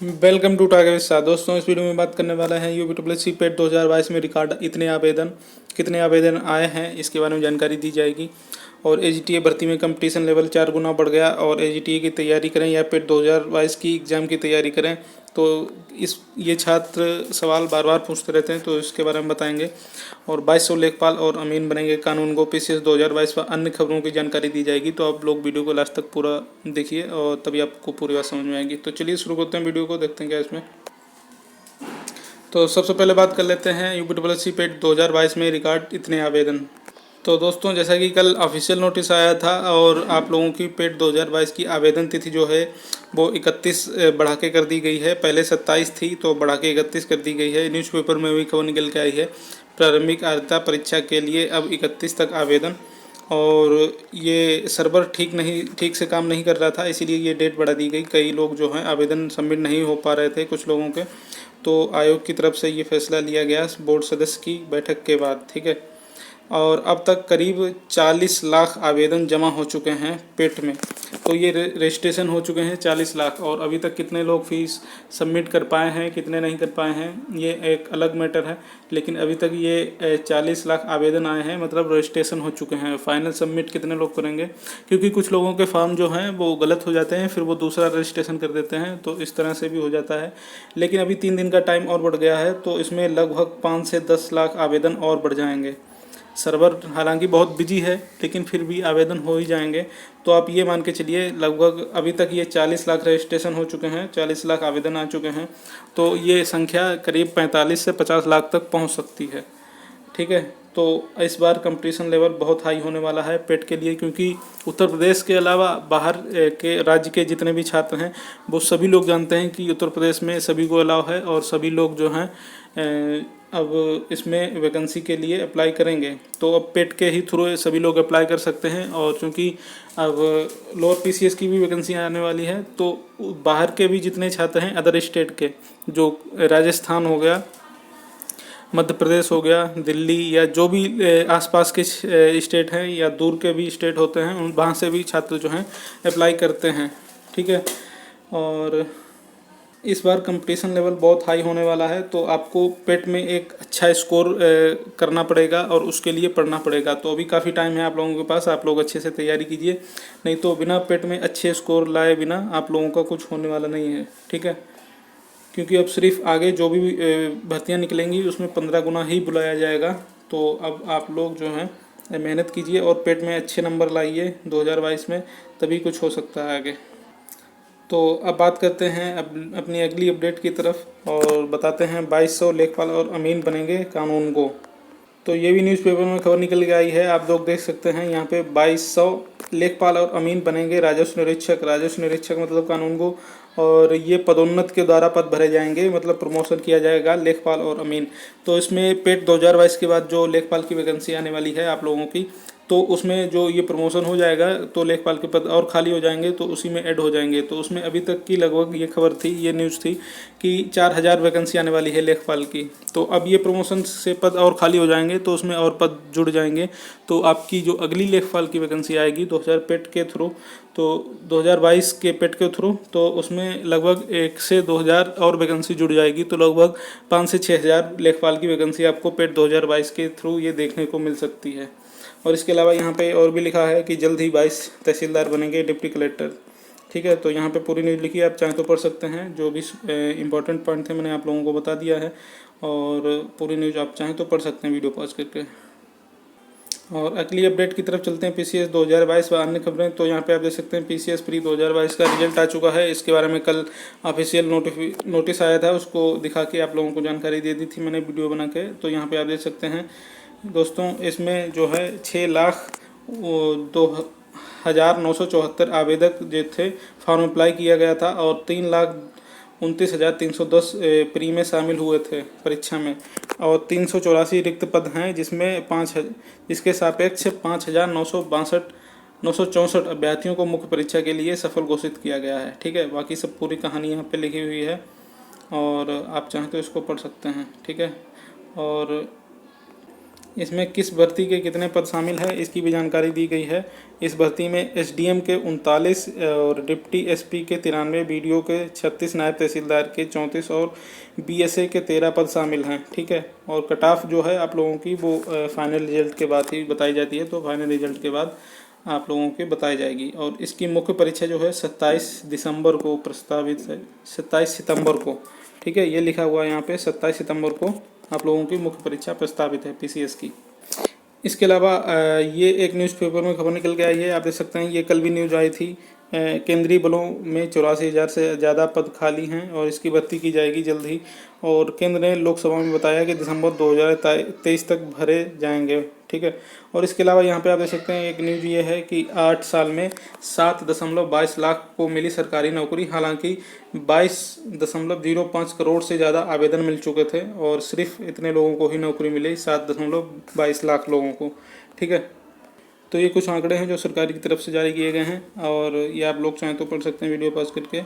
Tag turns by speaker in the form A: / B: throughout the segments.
A: Welcome to target विस्तार। दोस्तों, इस वीडियो में बात करने वाला है यूपीडब्ल्यूएससी पेट 2022 में रिकॉर्ड कितने आवेदन आए हैं, इसके बारे में जानकारी दी जाएगी। और एजीटीए भर्ती में कंपटीशन लेवल 4 गुना बढ़ गया और एजीटीए की तैयारी करें या पेट 2022 की एग्ज़ाम की तैयारी करें, तो ये छात्र सवाल बार बार पूछते रहते हैं, तो इसके बारे में बताएंगे। और 2200 लेखपाल और अमीन बनेंगे कानून गो, पीसीएस 2022 व अन्य खबरों की जानकारी दी जाएगी। तो आप लोग वीडियो को लास्ट तक पूरा देखिए और तभी आपको पूरी बात समझ में आएगी। तो चलिए शुरू करते हैं वीडियो को, देखते हैं क्या इसमें। तो सबसे पहले बात कर लेते हैं यूपीडब्ल्यूएससी पेट 2022 में रिकॉर्ड इतने आवेदन। तो दोस्तों, जैसा कि कल ऑफिशियल नोटिस आया था और आप लोगों की पेट 2022 की आवेदन तिथि जो है वो 31 बढ़ा के कर दी गई है। पहले 27 थी, तो बढ़ा के 31 कर दी गई है। न्यूज़पेपर में भी खबर निकल के आई है। प्रारंभिक अर्हता परीक्षा के लिए अब 31 तक आवेदन। और ये सर्वर ठीक से काम नहीं कर रहा था, इसीलिए ये डेट बढ़ा दी गई। कई लोग जो हैं आवेदन सबमिट नहीं हो पा रहे थे, कुछ लोगों के। तो आयोग की तरफ से ये फैसला लिया गया बोर्ड सदस्य की बैठक के बाद, ठीक है। और अब तक करीब 40 लाख आवेदन जमा हो चुके हैं पेट में। तो ये रजिस्ट्रेशन हो चुके हैं 40 लाख। और अभी तक कितने लोग फीस सबमिट कर पाए हैं, कितने नहीं कर पाए हैं, ये एक अलग मैटर है। लेकिन अभी तक ये 40 लाख आवेदन आए हैं, मतलब रजिस्ट्रेशन हो चुके हैं। फाइनल सबमिट कितने लोग करेंगे, क्योंकि कुछ लोगों के फॉर्म जो हैं वो गलत हो जाते हैं, फिर वो दूसरा रजिस्ट्रेशन कर देते हैं, तो इस तरह से भी हो जाता है। लेकिन अभी 3 दिन का टाइम और बढ़ गया है, तो इसमें लगभग 5 से 10 लाख आवेदन और बढ़ जाएंगे। सर्वर हालांकि बहुत बिजी है, लेकिन फिर भी आवेदन हो ही जाएंगे। तो आप ये मान के चलिए लगभग अभी तक ये 40 लाख रजिस्ट्रेशन हो चुके हैं, 40 लाख आवेदन आ चुके हैं। तो ये संख्या करीब 45 से 50 लाख तक पहुंच सकती है, ठीक है। तो इस बार कंपटीशन लेवल बहुत हाई होने वाला है पेट के लिए, क्योंकि उत्तर प्रदेश के अलावा बाहर के राज्य के जितने भी छात्र हैं वो सभी लोग जानते हैं कि उत्तर प्रदेश में सभी को अलाउ है और सभी लोग जो हैं अब इसमें वैकेंसी के लिए अप्लाई करेंगे। तो अब पेट के ही थ्रू सभी लोग अप्लाई कर सकते हैं। और चूँकि अब लोअर पीसीएस की भी वैकेंसी आने वाली है, तो बाहर के भी जितने छात्र हैं अदर स्टेट के, जो राजस्थान हो गया, मध्य प्रदेश हो गया, दिल्ली, या जो भी आसपास के स्टेट हैं या दूर के भी स्टेट होते हैं, उन वहाँ से भी छात्र जो हैं अप्लाई करते हैं, ठीक है। और इस बार कंपटीशन लेवल बहुत हाई होने वाला है, तो आपको पेट में एक अच्छा स्कोर करना पड़ेगा और उसके लिए पढ़ना पड़ेगा। तो अभी काफ़ी टाइम है आप लोगों के पास, आप लोग अच्छे से तैयारी कीजिए, नहीं तो बिना पेट में अच्छे स्कोर लाए बिना आप लोगों का कुछ होने वाला नहीं है, ठीक है। क्योंकि अब सिर्फ आगे जो भी भर्तियां निकलेंगी उसमें 15 गुना ही बुलाया जाएगा। तो अब आप लोग जो हैं मेहनत कीजिए और पेट में अच्छे नंबर लाइए 2022 में, तभी कुछ हो सकता है आगे। तो अब बात करते हैं अपनी अगली अपडेट की तरफ और बताते हैं 2200 लेखपाल और अमीन बनेंगे कानून गो। तो ये भी न्यूज़पेपर में खबर निकल के आई है, आप लोग देख सकते हैं यहाँ पे 2200 लेखपाल और अमीन बनेंगे राजस्व निरीक्षक। राजस्व निरीक्षक मतलब कानून गो, और ये पदोन्नत के द्वारा पद भरे जाएंगे, मतलब प्रमोशन किया जाएगा लेखपाल और अमीन। तो इसमें पेट 2022 के बाद जो लेखपाल की वैकेंसी आने वाली है आप लोगों की, तो उसमें जो ये प्रमोशन हो जाएगा तो लेखपाल के पद और खाली हो जाएंगे, तो उसी में ऐड हो जाएंगे। तो उसमें अभी तक की लगभग ये खबर थी, ये न्यूज़ थी कि 4000 वैकेंसी आने वाली है लेखपाल की। तो अब ये प्रमोशन से पद और खाली हो जाएंगे, तो उसमें और पद जुड़ जाएंगे। तो आपकी जो अगली लेखपाल की वैकेंसी आएगी 2000 पेट के थ्रू, तो 2022 के पेट के थ्रू, तो उसमें लगभग 1 से 2000 और वैकेंसी जुड़ जाएगी। तो लगभग 5 से 6000 लेखपाल की वैकेंसी आपको पेट 2022 के थ्रू ये देखने को मिल सकती है। और इसके अलावा यहाँ पे और भी लिखा है कि जल्द ही 22 तहसीलदार बनेंगे डिप्टी कलेक्टर, ठीक है। तो यहाँ पे पूरी न्यूज़ लिखी है, आप चाहें तो पढ़ सकते हैं। जो भी इंपॉर्टेंट पॉइंट थे मैंने आप लोगों को बता दिया है, और पूरी न्यूज़ आप चाहें तो पढ़ सकते हैं वीडियो पॉज करके। और अगली अपडेट की तरफ चलते हैं, पीसीएस 2022 व अन्य खबरें। तो यहाँ पे आप देख सकते हैं पीसीएस प्री 2022 का रिजल्ट आ चुका है। इसके बारे में कल ऑफिशियल नोटिस आया था, उसको दिखा के आप लोगों को जानकारी दे दी थी मैंने वीडियो बना के। तो यहाँ पे आप देख सकते हैं दोस्तों, इसमें जो है 6,02,974 आवेदक जो थे फॉर्म अप्लाई किया गया था, और 3,29,310 प्री में शामिल हुए थे परीक्षा में। और 384 रिक्त पद हैं, जिसके सापेक्ष 5,964 अभ्यर्थियों को मुख्य परीक्षा के लिए सफल घोषित किया गया है, ठीक है। बाकी सब पूरी कहानी यहाँ पे लिखी हुई है और आप चाहें तो इसको पढ़ सकते हैं, ठीक है। और इसमें किस भर्ती के कितने पद शामिल है इसकी भी जानकारी दी गई है। इस भर्ती में एसडीएम के 39 और डिप्टी एसपी के 93, बीडीओ के 36, नायब तहसीलदार के 34 और बीएसए के 13 पद शामिल हैं। ठीक है, और कट ऑफ जो है आप लोगों की वो फाइनल रिजल्ट के बाद ही बताई जाती है, तो फाइनल रिजल्ट के बाद आप लोगों के बताई जाएगी। और इसकी मुख्य परीक्षा जो है 27 दिसंबर को प्रस्तावित है, 27 सितंबर को। ठीक है, ये लिखा हुआ है यहाँ पे 27 सितंबर को आप लोगों की मुख्य परीक्षा प्रस्तावित है पीसीएस की। इसके अलावा ये एक न्यूज़पेपर में खबर निकल के आई है, आप देख सकते हैं, ये कल भी न्यूज़ आई थी। केंद्रीय बलों में 84,000 से ज़्यादा पद खाली हैं और इसकी भर्ती की जाएगी जल्द ही। और केंद्र ने लोकसभा में बताया कि दिसंबर 2023 तक भरे जाएंगे। ठीक है, और इसके अलावा यहाँ पे आप देख सकते हैं एक न्यूज़ ये है कि 8 साल में 7.22 लाख को मिली सरकारी नौकरी। हालांकि 22.05 करोड़ से ज़्यादा आवेदन मिल चुके थे और सिर्फ इतने लोगों को ही नौकरी मिली, 7.22 लाख लोगों को। ठीक है, तो ये कुछ आंकड़े हैं जो सरकार की तरफ से जारी किए गए हैं और ये आप लोग चाहें तो पढ़ सकते हैं वीडियो पॉज करके।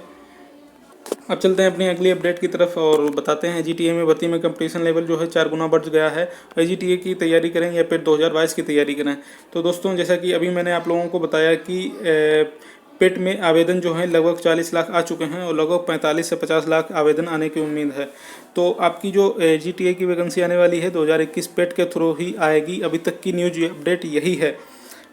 A: अब चलते हैं अपनी अगली अपडेट की तरफ और बताते हैं एजीटीए में भर्ती में कंपटीशन लेवल जो है 4 गुना बढ़ गया है। एजीटीए की तैयारी करें या पेट 2022 की तैयारी करें। तो दोस्तों, जैसा कि अभी मैंने आप लोगों को बताया कि पेट में आवेदन जो है लगभग 40 लाख आ चुके हैं और लगभग 45 से 50 लाख आवेदन आने की उम्मीद है। तो आपकी जो एजीटीए की वैकेंसी आने वाली है 2021 पेट के थ्रू ही आएगी। अभी तक की न्यूज अपडेट यही है।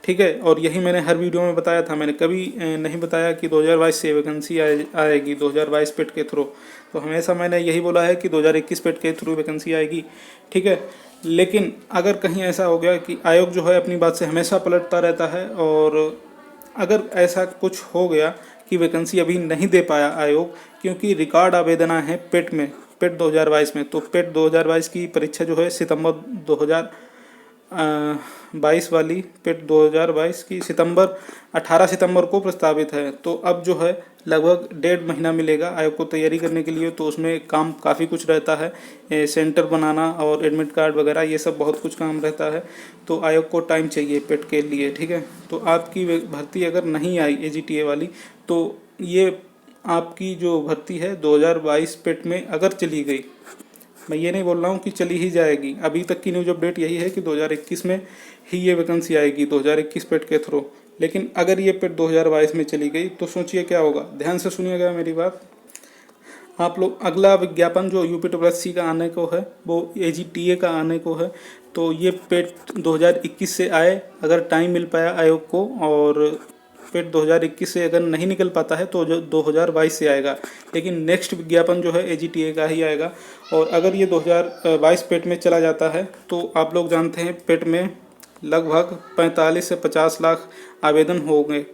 A: ठीक है, और यही मैंने हर वीडियो में बताया था। मैंने कभी नहीं बताया कि 2022 से वैकेंसी आएगी 2022 पेट के थ्रू। तो हमेशा मैंने यही बोला है कि 2021 पेट के थ्रू वैकेंसी आएगी। ठीक है, लेकिन अगर कहीं ऐसा हो गया कि आयोग जो है अपनी बात से हमेशा पलटता रहता है और अगर ऐसा कुछ हो गया कि वैकेंसी अभी नहीं दे पाया आयोग, क्योंकि रिकॉर्ड आवेदन है पेट 2022 में, तो पेट 2022 की परीक्षा जो है सितंबर 2022 वाली पेट 2022 की 18 सितंबर को प्रस्तावित है। तो अब जो है लगभग 1.5 महीना मिलेगा आयोग को तैयारी करने के लिए। तो उसमें काम काफ़ी कुछ रहता है, सेंटर बनाना और एडमिट कार्ड वगैरह, ये सब बहुत कुछ काम रहता है। तो आयोग को टाइम चाहिए पेट के लिए। ठीक है, तो आपकी भर्ती अगर नहीं आई एजीटीए वाली, तो ये आपकी जो भर्ती है 2022 पेट में अगर चली गई, मैं ये नहीं बोल रहा हूँ कि चली ही जाएगी, अभी तक की न्यूज अपडेट यही है कि 2021 में ही ये वैकेंसी आएगी 2021 पेट के थ्रू। लेकिन अगर ये पेट 2022 में चली गई तो सोचिए क्या होगा। ध्यान से सुनिएगा मेरी बात आप लोग। अगला विज्ञापन जो यूपीएससी का आने को है वो एजीटीए का आने को है। तो ये पेट 2021 से आए अगर टाइम मिल पाया आयोग को, और पेट 2021 से अगर नहीं निकल पाता है तो जो 2022 से आएगा। लेकिन नेक्स्ट विज्ञापन जो है एजीटीए का ही आएगा। और अगर ये 2022 पेट में चला जाता है तो आप लोग जानते हैं पेट में लगभग 45 से 50 लाख आवेदन होंगे।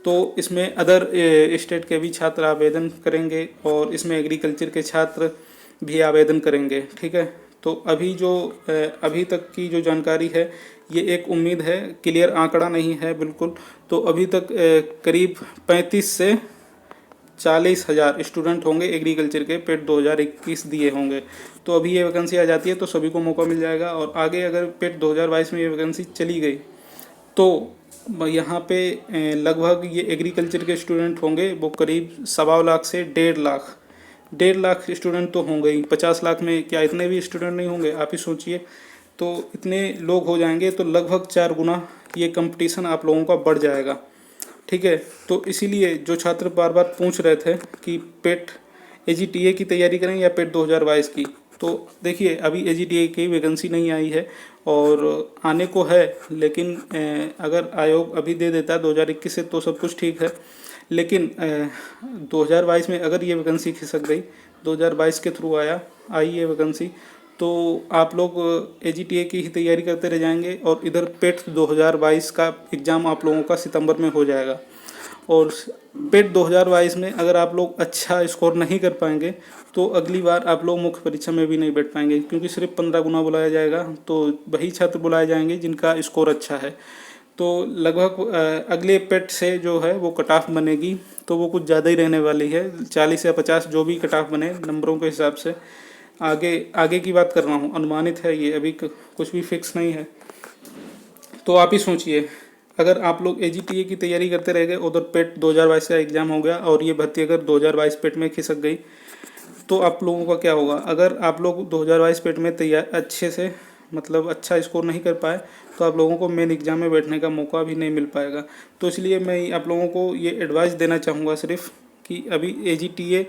A: तो इसमें अदर स्टेट के भी छात्र आवेदन करेंगे और इसमें एग्रीकल्चर के छात्र भी आवेदन करेंगे। ठीक है, तो अभी तक की जो जानकारी है ये एक उम्मीद है, क्लियर आंकड़ा नहीं है बिल्कुल। तो अभी तक करीब 35 से 40 हज़ार स्टूडेंट होंगे एग्रीकल्चर के पेट 2021 दिए होंगे। तो अभी ये वैकेंसी आ जाती है तो सभी को मौका मिल जाएगा। और आगे अगर पेट 2022 में ये वैकेंसी चली गई तो यहाँ पे लगभग ये एग्रीकल्चर के स्टूडेंट होंगे वो करीब 1.25 लाख से 1.5 लाख स्टूडेंट तो होंगे ही। 50 लाख में क्या इतने भी स्टूडेंट नहीं होंगे, आप ही सोचिए। तो इतने लोग हो जाएंगे तो लगभग 4 गुना ये कंपटीशन आप लोगों का बढ़ जाएगा। ठीक है, तो इसीलिए जो छात्र बार बार पूछ रहे थे कि पेट एजीटीए की तैयारी करें या पेट 2022 की, तो देखिए अभी एजीटीए की वैकेंसी नहीं आई है और आने को है। लेकिन अगर आयोग अभी दे देता है 2021 से तो सब कुछ ठीक है। लेकिन 2022 में अगर ये वैकेंसी खिसक गई, 2022 के थ्रू आई ये वैकेंसी, तो आप लोग एजीटीए की ही तैयारी करते रह जाएंगे और इधर पेट 2022 का एग्ज़ाम आप लोगों का सितंबर में हो जाएगा। और पेट 2022 में अगर आप लोग अच्छा स्कोर नहीं कर पाएंगे तो अगली बार आप लोग मुख्य परीक्षा में भी नहीं बैठ पाएंगे, क्योंकि सिर्फ 15 गुना बुलाया जाएगा। तो वही छात्र बुलाए जाएंगे जिनका स्कोर अच्छा है। तो लगभग अगले पेट से जो है वो कट ऑफ बनेगी तो वो कुछ ज़्यादा ही रहने वाली है, 40 या 50 जो भी कट ऑफ बने नंबरों के हिसाब से। आगे की बात कर रहा हूँ, अनुमानित है ये, अभी कुछ भी फिक्स नहीं है। तो आप ही सोचिए, अगर आप लोग एजीटीए की तैयारी करते रह गए, उधर पेट 2022 का एग्ज़ाम हो गया और ये भर्ती अगर 2022 पेट में खिसक गई तो आप लोगों का क्या होगा। अगर आप लोग 2022 पेट में अच्छे से मतलब अच्छा स्कोर नहीं कर पाए तो आप लोगों को मेन एग्ज़ाम में बैठने का मौका भी नहीं मिल पाएगा। तो इसलिए मैं आप लोगों को ये एडवाइस देना चाहूँगा सिर्फ कि अभी AGTA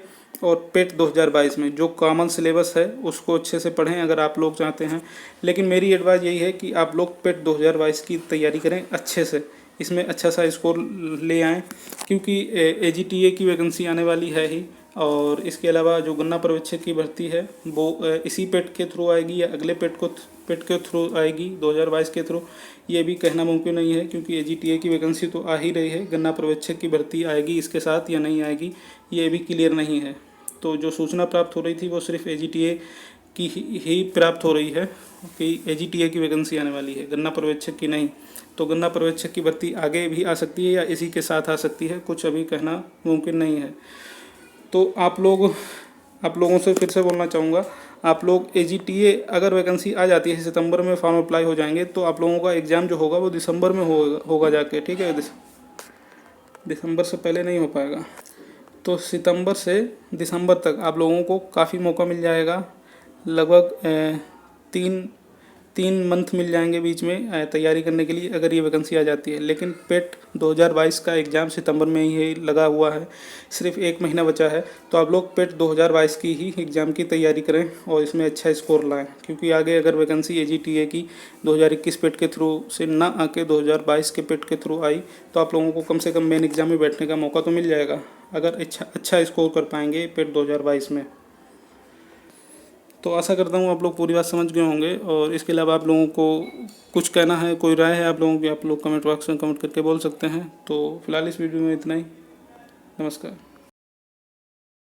A: और पेट 2022 में जो कॉमन सिलेबस है उसको अच्छे से पढ़ें अगर आप लोग चाहते हैं। लेकिन मेरी एडवाइस यही है कि आप लोग पेट 2022 की तैयारी करें अच्छे से, इसमें अच्छा सा स्कोर ले आएँ, क्योंकि AGTA की वैकेंसी आने वाली है ही। और इसके अलावा जो गन्ना पर्यवेक्षक की भर्ती है वो इसी पेट के थ्रू आएगी या अगले पेट के थ्रू आएगी 2022 के थ्रू, ये भी कहना मुमकिन नहीं है, क्योंकि AGTA की वैकेंसी तो आ ही रही है। गन्ना पर्यवेक्षक की भर्ती आएगी इसके साथ या नहीं आएगी ये भी क्लियर नहीं है। तो जो सूचना प्राप्त हो रही थी वो सिर्फ AGTA की ही प्राप्त हो रही है कि AGTA की वैकेंसी आने वाली है, गन्ना पर्यवेक्षक की नहीं। तो गन्ना पर्यवेक्षक की भर्ती आगे भी आ सकती है या इसी के साथ आ सकती है, कुछ अभी कहना मुमकिन नहीं है। तो आप लोगों से फिर से बोलना चाहूँगा, आप लोग AGTA अगर वैकेंसी आ जाती है, सितंबर में फॉर्म अप्लाई हो जाएंगे तो आप लोगों का एग्ज़ाम जो होगा वो दिसंबर में होगा जाके, ठीक है। दिसंबर से पहले नहीं हो पाएगा। तो सितंबर से दिसंबर तक आप लोगों को काफ़ी मौका मिल जाएगा, लगभग तीन मंथ मिल जाएंगे बीच में तैयारी करने के लिए अगर ये वैकेंसी आ जाती है। लेकिन पेट 2022 का एग्ज़ाम सितंबर में ही लगा हुआ है, सिर्फ 1 महीना बचा है। तो आप लोग पेट 2022 की ही एग्ज़ाम की तैयारी करें और इसमें अच्छा स्कोर लाएं, क्योंकि आगे अगर वैकेंसी AGTA की 2021 पेट के थ्रू से ना आके 2022 के पेट के थ्रू आई तो आप लोगों को कम से कम मेन एग्ज़ाम में बैठने का मौका तो मिल जाएगा अगर अच्छा स्कोर कर पाएंगे पेट 2022 में। तो आशा करता हूँ आप लोग पूरी बात समझ गए होंगे। और इसके अलावा आप लोगों को कुछ कहना है, कोई राय है आप लोगों की, आप लोग कमेंट बॉक्स में कमेंट करके बोल सकते हैं। तो फिलहाल इस वीडियो में इतना ही। नमस्कार।